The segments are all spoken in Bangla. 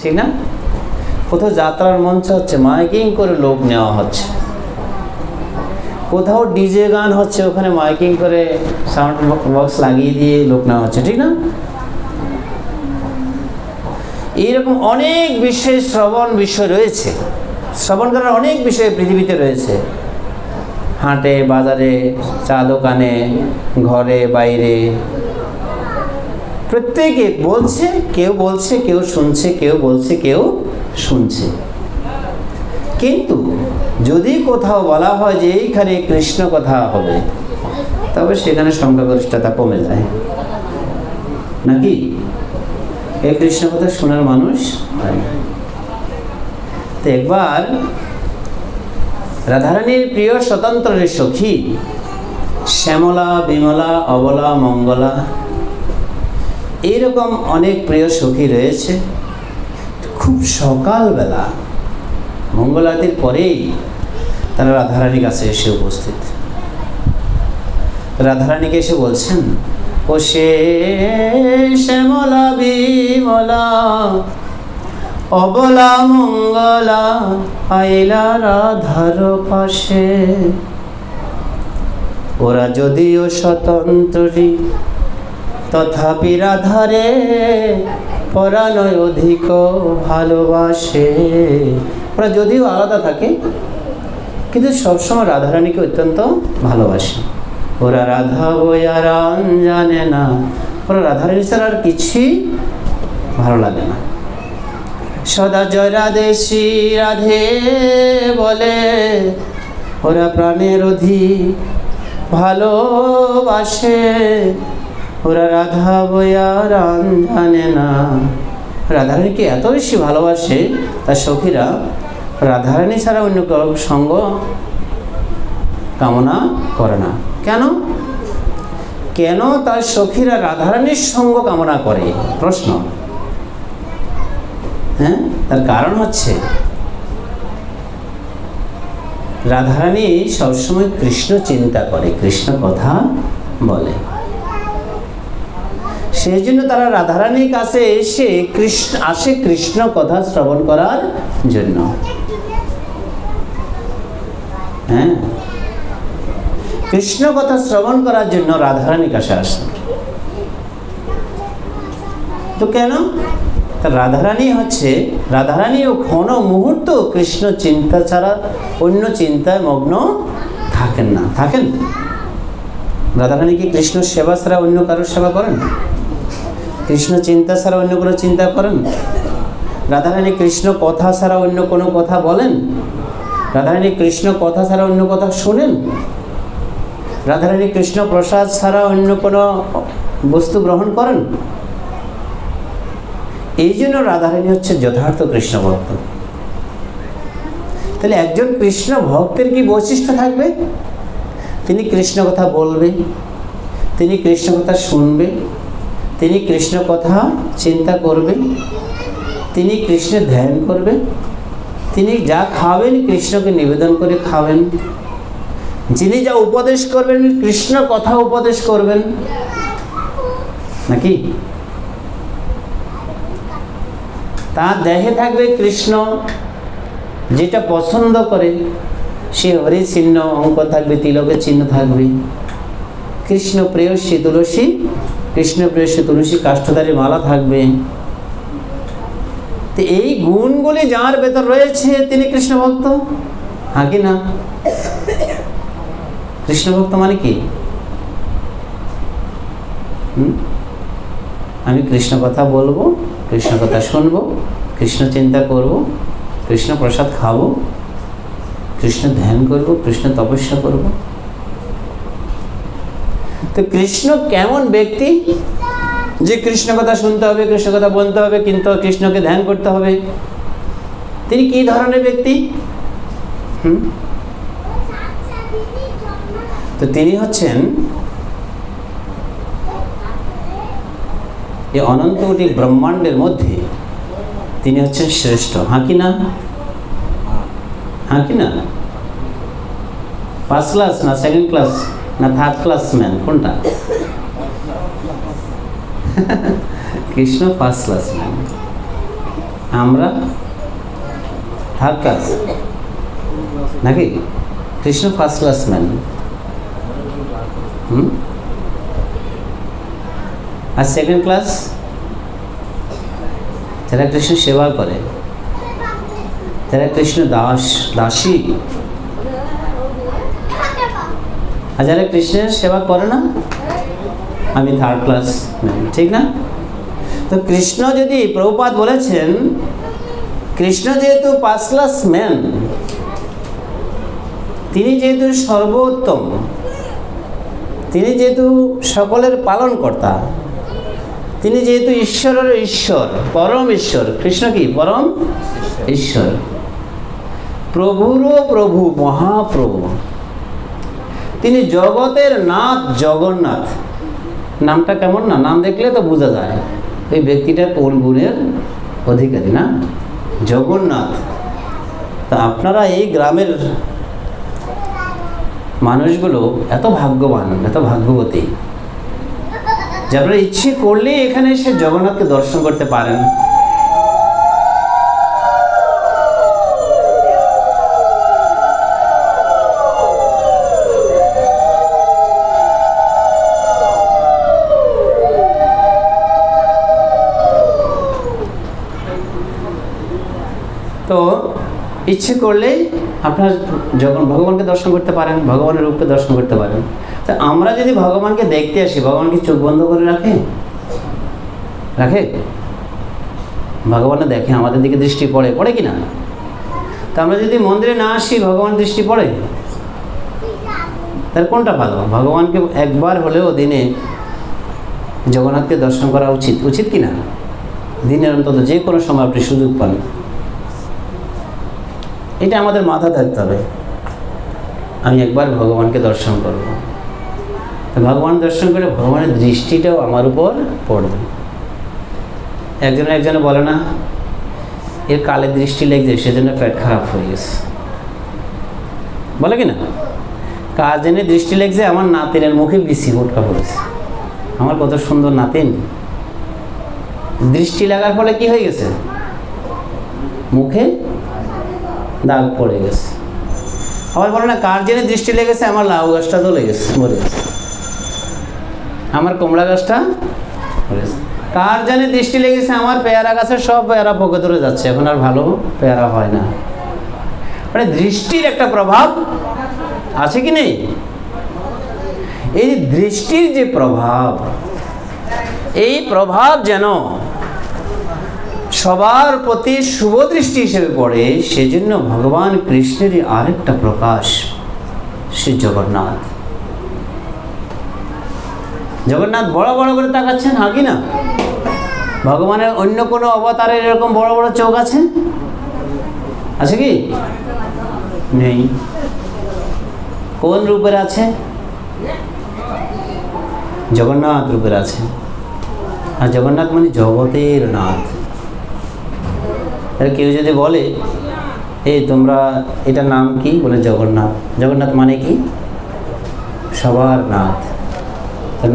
ঠিক না? কোথাও যাত্রার মঞ্চ হচ্ছে, মাইকিং করে লোক নেওয়া হচ্ছে। কোথাও ডিজে গান হচ্ছে, ওখানে মাইকিং করে সাউন্ড বক্স লাগিয়ে দিয়ে লোক নেওয়া হচ্ছে, ঠিক না? এইরকম অনেক বিষয়, শ্রবণ বিষয় রয়েছে। শ্রবণ করার অনেক বিষয় পৃথিবীতে রয়েছে। হাটে বাজারে, চা দোকানে, ঘরে বাইরে, প্রত্যেকে বলছে, কেউ বলছে, কেউ শুনছে, কেউ বলছে, কেউ শুনছে। কিন্তু যদি কোথাও বলা হয় যে এইখানে কৃষ্ণ কথা হবে, তবে সেখানে সংখ্যাগরিষ্ঠতা কমে যায়, নাকি? এই কৃষ্ণ কথা শোনার মানুষ হয় না। তো একবার রাধারানীর প্রিয় স্বতন্ত্র সখী শ্যামলা, বিমলা, অবলা, মঙ্গলা, এইরকম অনেক প্রিয় সখী রয়েছে। খুব সকালবেলা মঙ্গলাতির পরেই তারা রাধারানীর কাছে এসে উপস্থিত। রাধারানীকে এসে বলছেন, ও সে শ্যামলা, বিমলা, অবলা, মঙ্গলা, আইলা রাধার পাশে। ওরা যদিও স্বতন্ত্রী, তথাপি রাধারে পরাণয় অধিক ভালোবাসে। ওরা যদিও আলাদা থাকে, কিন্তু সবসময় রাধারানীকে অত্যন্ত ভালোবাসে। ওরা রাধা বইয়া রান জানে না, ওরা রাধারানী ছাড়া আর কিছুই ভালো লাগে না। সদা জয় রাধে শ্রী রাধে বলে, ওরা প্রাণের অধিক ভালোবাসে। ওরা রাধা বইয়া রান জানে না। রাধারানীকে এত বেশি ভালোবাসে তার সখীরা রাধারানী ছাড়া অন্য কারো সঙ্গ কামনা করে না। কেন? কেন তার সখীরা রাধারানীর সঙ্গ কামনা করে? প্রশ্ন। হ্যাঁ, তার কারণ হচ্ছে রাধারানী সবসময় কৃষ্ণ চিন্তা করে, কৃষ্ণ কথা বলে। সেই জন্য তারা রাধারানীর কাছে এসে কৃষ্ণ কথা শ্রবণ করার জন্য। হ্যাঁ, কৃষ্ণ কথা শ্রবণ করার জন্য রাধারানীর কাছে আসে। তো কেন? রাধারানীও ক্ষণ মুহূর্ত কৃষ্ণ চিন্তা ছাড়া অন্য চিন্তায় মগ্ন থাকেন না। থাকেন? রাধারানী কি কৃষ্ণ সেবা ছাড়া অন্য কারোর সেবা করেন? কৃষ্ণ চিন্তা ছাড়া অন্য কোনো চিন্তা করেন? রাধারানী কৃষ্ণ কথা ছাড়া অন্য কোনো কথা বলেন? রাধারানী কৃষ্ণ কথা ছাড়া অন্য কথা শোনেন? রাধারানী কৃষ্ণ প্রসাদ ছাড়া অন্য কোনো বস্তু গ্রহণ করেন? এই জন্য রাধারানী হচ্ছে যথার্থ কৃষ্ণ ভক্ত। তাহলে একজন কৃষ্ণ ভক্তের কি বৈশিষ্ট্য থাকবে? তিনি কৃষ্ণ কথা বলবে, তিনি কৃষ্ণ কথা শুনবে, তিনি কৃষ্ণ কথা চিন্তা করবে, তিনি কৃষ্ণের ধ্যান করবে, তিনি যা খাবেন কৃষ্ণকে নিবেদন করে খাবেন, যিনি যা উপদেশ করবেন কৃষ্ণ কথা উপদেশ করবেন, নাকি? তার দেহে থাকবে কৃষ্ণ যেটা পছন্দ করে, সে হরি চিহ্ন অঙ্ক থাকবে, তিলকের চিহ্ন থাকবে। কৃষ্ণ প্রেয়সী তুলসী, কৃষ্ণ প্রেয়সী তুলসী কাষ্ঠধারী মালা থাকবে। তো এই গুণগুলি যার ভেতর রয়েছে তিনি কৃষ্ণ ভক্ত। হ্যাঁ কি না? কৃষ্ণ ভক্ত মানে কি? আমি কৃষ্ণ কথা বলবো, কৃষ্ণ কথা শুনবো, কৃষ্ণ চিন্তা করব, কৃষ্ণ প্রসাদ খাবো, কৃষ্ণ ধ্যান করব, কৃষ্ণ তপস্যা করব। তো কৃষ্ণ কেমন ব্যক্তি যে কৃষ্ণ কথা শুনতে হবে, কৃষ্ণ কথা বলতে হবে, কিন্তু কৃষ্ণকে ধ্যান করতে হবে? তিনি কি ধরনের ব্যক্তি? তো তিনি হচ্ছেন এই অনন্ত কোটি ব্রহ্মাণ্ডের মধ্যে তিনি হচ্ছেন শ্রেষ্ঠ। হ্যাঁ কি না? হ্যাঁ কি না? ফার্স্ট ক্লাস না সেকেন্ড ক্লাস না থার্ড ক্লাস ম্যান, কোনটা? Krishna first class man. আমরা থার্ড ক্লাস নাকি? Krishna first class man. আর সেকেন্ড ক্লাস যারা কৃষ্ণ সেবা করে, যারা কৃষ্ণ দাসী, আর যারা কৃষ্ণের সেবা করে না, আমি থার্ড ক্লাস ম্যান, ঠিক না? তো কৃষ্ণ যদি, প্রভুপাদ বলেছেন কৃষ্ণ যেহেতু ফার্স্ট ক্লাস ম্যান, তিনি যেহেতু সর্বোত্তম, তিনি যেহেতু সকলের পালনকর্তা, তিনি যেহেতু ঈশ্বরের ঈশ্বর, পরম ঈশ্বর। কৃষ্ণ কি? পরম ঈশ্বর, প্রভুরও প্রভু, মহাপ্রভু। তিনি জগতের নাথ, জগন্নাথ। নামটা কেমন না? নাম দেখলে তো বোঝা যায় এই ব্যক্তিটা কোন গুণের অধিকারী, না? জগন্নাথ। তা আপনারা এই গ্রামের মানুষগুলো এত ভাগ্যবান, এত ভাগ্যবতী যে আপনারা ইচ্ছে করলেই এখানে এসে জগন্নাথকে দর্শন করতে পারেন। তো ইচ্ছে করলেই আপনার যখন ভগবানকে দর্শন করতে পারেন, ভগবানের রূপকে দর্শন করতে পারেন। তা আমরা যদি ভগবানকে দেখতে আসি, ভগবান কি চোখ বন্ধ করে রাখে? রাখে? ভগবানও দেখে, আমাদের দিকে দৃষ্টি পড়ে, পড়ে কি না? তা আমরা যদি মন্দিরে না আসি, ভগবান দৃষ্টি পড়ে? তার কোনটা ভালো? ভগবানকে একবার হলেও দিনে জগন্নাথকে দর্শন করা উচিত, উচিত কি না? দিনের অন্তত যে কোনো সময় আপনি সুযোগ পান, এটা আমাদের মাথা থাকতে হবে। আমি একবার ভগবানকে দর্শন করব, ভগবান দর্শন করে ভগবানের দৃষ্টিটাও আমার উপর পড়বে। একজনে বলে না, এর কালে দৃষ্টি লেগেছে সেজন্য পেট খারাপ হয়ে গেছে, বলে কি না? কার জন্য দৃষ্টি লেগেছে? আমার নাতিনের মুখে বিসি ফোটকা পড়েছে। আমার কত সুন্দর নাতিন, দৃষ্টি লাগার ফলে কি হয়ে গেছে? মুখে দাগ পড়ে গেছে। আবার বলে না, কার জন্য দৃষ্টি লেগেছে? আমার লাউ গাছটা তো লেগেছে, মরে গেছে। আমার কমলা গাছটা মরে গেছে। কার জানে দৃষ্টি লেগেছে? আমার পেয়ারা গাছের সব পেয়ারা পোকে ধরে যাচ্ছে, এখন আর ভালো পেয়ারা হয় না। মানে দৃষ্টির একটা প্রভাব আছে কি নেই? এই দৃষ্টির যে প্রভাব, এই প্রভাব যেন সবার প্রতি শুভ দৃষ্টি হিসেবে পড়ে, সেজন্য ভগবান কৃষ্ণেরই আরেকটা প্রকাশ শ্রী জগন্নাথ। জগন্নাথ বড় বড় করে তাকাচ্ছেন, হাঁ কি না? ভগবানের অন্য কোনো অবতারের এরকম বড় বড় চোখ আছে? আছে কি? নেই। কোন রূপের আছে? জগন্নাথ রূপের আছে। আর জগন্নাথ মানে জগতের নাথ। তাহলে কেউ যদি বলে, এই তোমরা এটার নাম কি? বলে জগন্নাথ। জগন্নাথ মানে কি? সবার নাথ।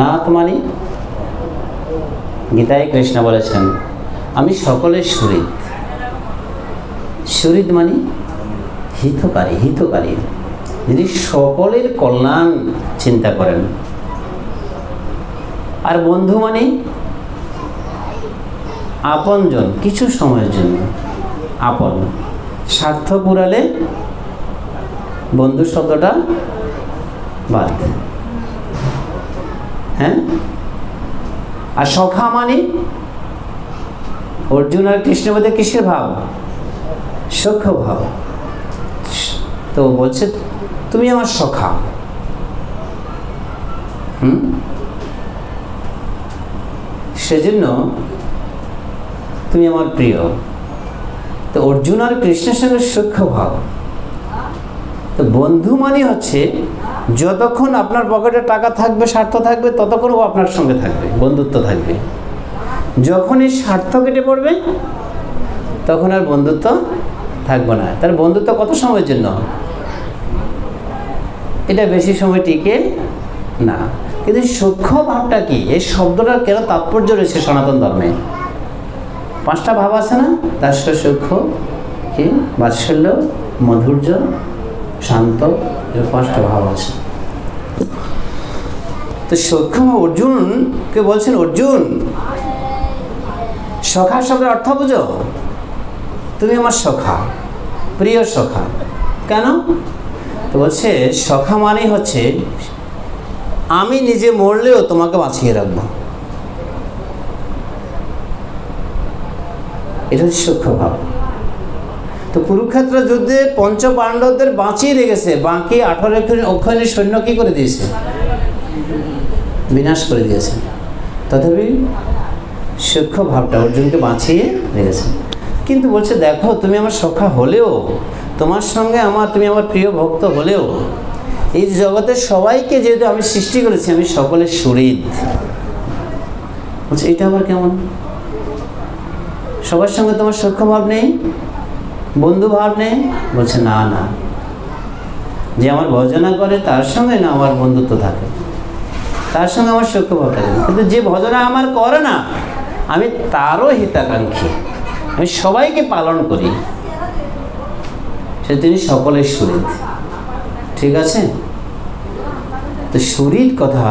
নাথ মানে, গীতায় কৃষ্ণ বলেছেন, আমি সকলের সুহৃদ। সুহৃদ মানে হিতকারী, হিতকারী, যিনি সকলের কল্যাণ চিন্তা করেন। আর বন্ধু মানে আপনজন, কিছু সময়ের জন্য আপন। স্বার্থ পুরালে বন্ধু শব্দটা বাদ। হ্যাঁ? আর সখা মানে অর্জুন আর কৃষ্ণের মধ্যে কিসের ভাব? সখ্য ভাব। তো বলছে তুমি আমার সখা। সেজন্য তুমি আমার প্রিয়। তো অর্জুন আর কৃষ্ণের সঙ্গে সখ্য ভাব। তো বন্ধু মানে হচ্ছে যতক্ষণ আপনার পকেটে টাকা থাকবে, স্বার্থ থাকবে, ততক্ষণ ও আপনার সঙ্গে থাকবে, বন্ধুত্ব থাকবে। যখনই স্বার্থ কেটে পড়বে তখন আর বন্ধুত্ব থাকবে না। তার বন্ধুত্ব কত সময়ের জন্য? এটা বেশি সময় টিকে না। কিন্তু সখ্য ভাবটা কি? এই শব্দটার কেন তাৎপর্য রয়েছে সনাতন ধর্মে? 5টা ভাব আছে না? দাস্য, সূক্ষ্ম, কি বাৎসল্য, মাধুর্য, শান্ত, এর 5টা ভাব আছে। তো সূক্ষ্ম অর্জুনকে বলছেন, অর্জুন সখা শব্দের অর্থ বুঝো, তুমি আমার সখা, প্রিয় সখা। কেন? তো বলছে সখা মানে হচ্ছে আমি নিজে মরলেও তোমাকে বাঁচিয়ে রাখবো, এটা হচ্ছে সূক্ষ্ম ভাব। তো কুরুক্ষেত্র যুদ্ধে পঞ্চপাণ্ডবদের বাঁচিয়ে রেখেছে, বাকি 18 অক্ষয়ণী সৈন্য কি করে দিয়েছে? বিনাশ করে দিয়েছে। তথাপি সূক্ষ্ম ভাবটা অর্জুনকে বাঁচিয়ে রেখেছে। কিন্তু বলছে দেখো তুমি আমার সখা হলেও, তোমার সঙ্গে তুমি আমার প্রিয় ভক্ত হলেও, এই জগতের সবাইকে যেহেতু আমি সৃষ্টি করেছি, আমি সকলের সুহৃদ। বলছে এটা আবার কেমন? সবার সঙ্গে তোমার সূক্ষ্ম ভাব নেই, বন্ধু ভাব নেই? বলছে না না, যে আমার ভজনা করে তার সঙ্গে না আমার বন্ধুত্ব থাকে, তার সঙ্গে আমার সূক্ষ্ম ভাব থাকে। কিন্তু যে ভজনা আমার করে না, আমি তারও হিতাকাঙ্ক্ষী, আমি সবাইকে পালন করি, সে তিনি সকলের সুহৃদ। ঠিক আছে? তো সুহৃদ কথা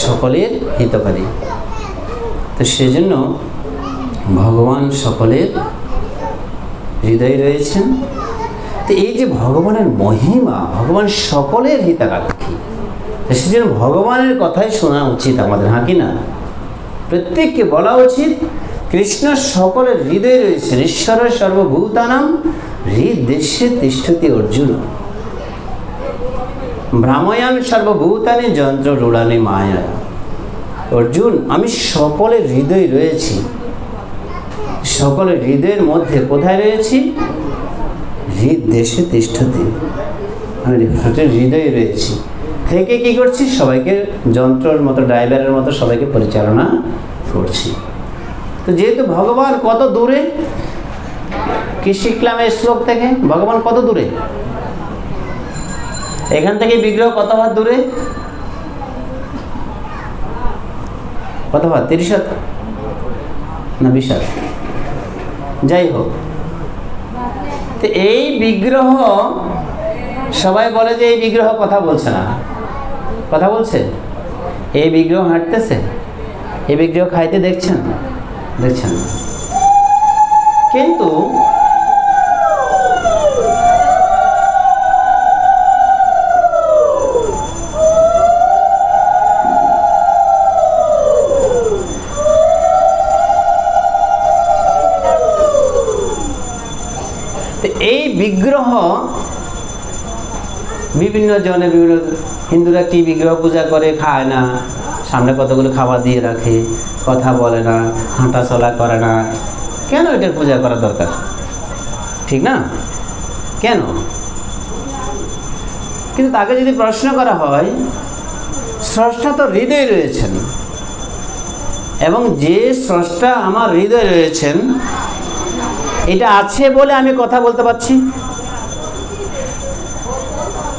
সকলের হিতকারী। তো সেজন্য ভগবান সকলের হৃদয়ে রয়েছেন। তো এই যে ভগবানের মহিমা, ভগবান সকলের হিতাকাঙ্ক্ষী, সেজন্য ভগবানের কথাই শোনা উচিত আমাদের, হ্যাঁ কি না? প্রত্যেককে বলা উচিত কৃষ্ণ সকলের হৃদয়ে রয়েছেন। ঈশ্বরের সর্বভূতানাম হৃদেশে তিষ্ঠতি অর্জুন, ভ্রাময়ান সর্বভূতানি যন্ত্র রূঢ়ানি মায়া। অর্জুন, আমি সকলের হৃদয়ে রয়েছি। সকলের হৃদয়ের মধ্যে কোথায় রয়েছি? হৃদেশে তিষ্ঠতি, আমি হৃদয়ে রয়েছি। থেকে কি করছি? সবাইকে যন্ত্রের মতো, ড্রাইভারের মতো সবাইকে পরিচালনা করছি। তো যেহেতু ভগবান কত দূরে, কি শিখলাম এই শ্লোক থেকে? ভগবান কত দূরে? এখান থেকে বিগ্রহ কত হাত দূরে? কত হাত? 30 হাত না 20 হাত? যাই হোক, তো এই বিগ্রহ, সবাই বলে যে এই বিগ্রহ কথা বলছে না। কথা বলছে? এই বিগ্রহ হাঁটতেছে, এই বিগ্রহ খাইতে দেখছেন? দেখছেন। কিন্তু এই বিগ্রহ বিভিন্ন জনে, বিভিন্ন হিন্দুরা কি বিগ্রহ পূজা করে, খায় না, সামনে কতগুলো খাবার দিয়ে রাখে, কথা বলে না, হাঁটা চলা করে না। কেন এটার পূজা করা দরকার? ঠিক না? কেন? কিন্তু তাকে যদি প্রশ্ন করা হয়, স্রষ্টা তো হৃদয়ে রয়েছেন, এবং যে স্রষ্টা আমার হৃদয়ে রয়েছেন, এটা আছে বলে আমি কথা বলতে পারছি,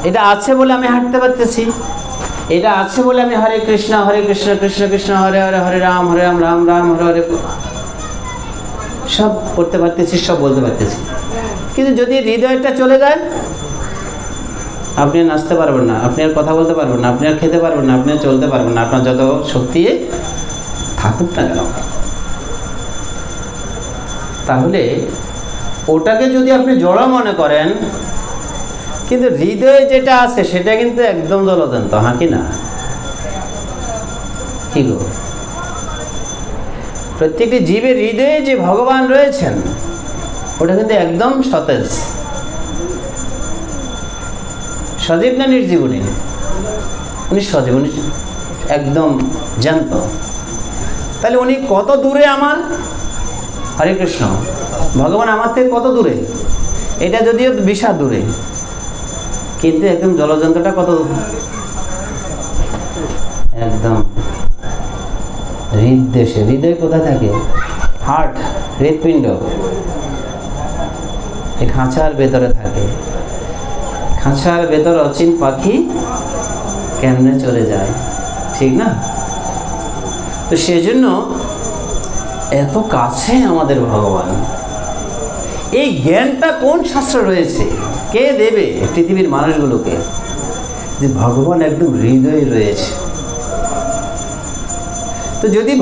এটা আছে বলে আমি হাঁটতে পারতেছি, এটা আছে বলে আমি হরে কৃষ্ণ কৃষ্ণ কৃষ্ণ হরে হরে, হরে রাম রাম রাম হরে হরে সব করতে পারতেছি, সব বলতে পারতেছি। কিন্তু যদি হৃদয়টা চলে যায়, আপনি নাচতে পারবেন না, আপনি আর কথা বলতে পারবেন না, আপনি আর খেতে পারবেন না, আপনি আর চলতে পারবেন না, আপনার যত শক্তি থাকুক না কেন। তাহলে ওটাকে যদি আপনি জড় মনে করেন, কিন্তু হৃদয়ে যেটা আছে সেটা কিন্তু একদম জলজন্ত, হ্যাঁ কি না? কি গো? প্রত্যেকটি জীবের হৃদয়ে যে ভগবান রয়েছেন, ওটা কিন্তু একদম সতেজ। সজীব না নির্জীব? উনি সজীব, উনি একদম জ্যান্ত। তাহলে উনি কত দূরে আমার? হরে কৃষ্ণ, ভগবান আমার থেকে কত দূরে? এটা যদিও বিশাল দূরে, কিন্তু একদম জলযন্ত্রটা কত? একদম হৃদদেশে। হৃদয় কোথায় থাকে? হার্ট, হৃৎপিণ্ড, এই খাঁচার ভেতরে থাকে। খাঁচার ভেতর অচিন পাখি কেমনে চলে যায়, ঠিক না? তো সেজন্য এত কাছে আমাদের ভগবান। এই জ্ঞানটা কোন শাস্ত্রে রয়েছে? কে দেবে পৃথিবীর মানুষগুলোকে যে ভগবান একদম হৃদয়ে রয়েছে? তো যদি